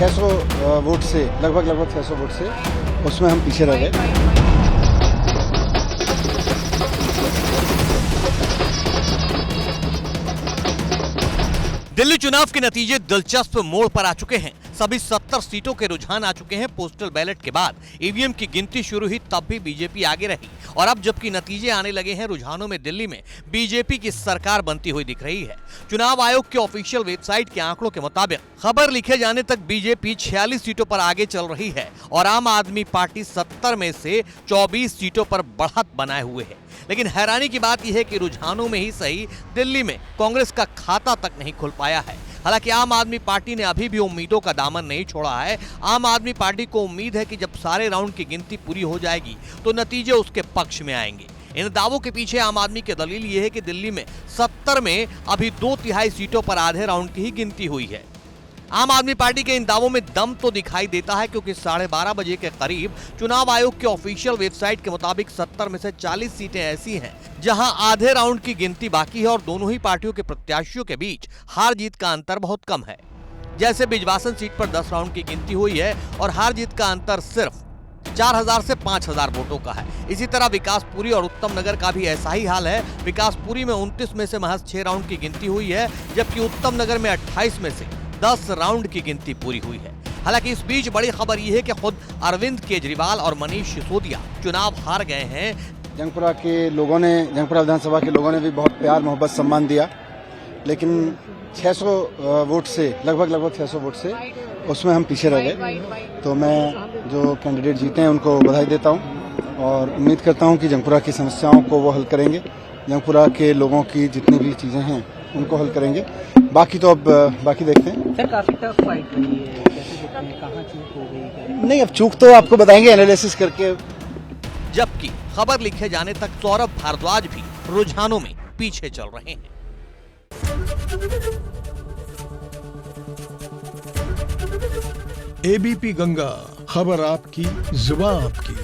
600 vote से लगभग 600 vote से उसमें हम पीछे रह गए। दिल्ली चुनाव के नतीजे दिलचस्प मोड़ पर आ चुके हैं। सभी 70 सीटों के रुझान आ चुके हैं। पोस्टल बैलेट के बाद ईवीएम की गिनती शुरू हुई तब भी बीजेपी आगे रही और अब जबकि नतीजे आने लगे हैं रुझानों में दिल्ली में बीजेपी की सरकार बनती हुई दिख रही है। चुनाव आयोग के ऑफिशियल वेबसाइट के आंकड़ों के मुताबिक खबर लिखे जाने तक बीजेपी 46 सीटों पर आगे चल रही है और आम आदमी पार्टी 70 में से 24 सीटों पर बढ़त बनाए हुए है। लेकिन हैरानी की बात यह है कि रुझानों में ही सही दिल्ली में कांग्रेस का खाता तक नहीं खुल पाया है। हालांकि आम आदमी पार्टी ने अभी भी उम्मीदों का दामन नहीं छोड़ा है। आम आदमी पार्टी को उम्मीद है कि जब सारे राउंड की गिनती पूरी हो जाएगी तो नतीजे उसके पक्ष में आएंगे। इन दावों के पीछे आम आदमी की दलील यह है कि दिल्ली में 70 में अभी 2/3 सीटों पर आधे राउंड की ही गिनती हुई है। आम आदमी पार्टी के इन दावों में दम तो दिखाई देता है क्योंकि 12:30 बजे के करीब चुनाव आयोग के ऑफिशियल वेबसाइट के मुताबिक 70 में से 40 सीटें ऐसी हैं जहां आधे राउंड की गिनती बाकी है और दोनों ही पार्टियों के प्रत्याशियों के बीच हार जीत का अंतर बहुत कम है। जैसे बिजवासन सीट पर 10 राउंड की गिनती हुई है और हार जीत का अंतर सिर्फ 4000 से 5000 वोटों का है। इसी तरह विकासपुरी और उत्तम नगर का भी ऐसा ही हाल है। विकासपुरी में 29 में से महज 6 राउंड की गिनती हुई है जबकि उत्तम नगर में 28 में से 10 राउंड की गिनती पूरी हुई है। हालांकि इस बीच बड़ी खबर यह है कि खुद अरविंद केजरीवाल और मनीष सिसोदिया चुनाव हार गए हैं। जंगपुरा विधानसभा के लोगों ने भी बहुत प्यार मोहब्बत सम्मान दिया, लेकिन 600 वोट से लगभग 600 वोट से उसमें हम पीछे रह गए। तो मैं जो कैंडिडेट जीते हैं उनको बधाई देता हूं और उम्मीद करता हूं कि जंगपुरा की समस्याओं को वो हल करेंगे। जंगपुरा के लोगों की जितनी भी चीजें हैं उनको हल करेंगे। बाकी तो अब बाकी देखते हैं। सर काफी टफ फाइट रही है, कैसे देखते हैं, कहाँ चूक हो गई? नहीं, अब चूक तो आपको बताएंगे एनालिसिस करके। जबकि खबर लिखे जाने तक सौरभ भारद्वाज भी रुझानों में पीछे चल रहे हैं। एबीपी गंगा, खबर आपकी, जुबान आपकी।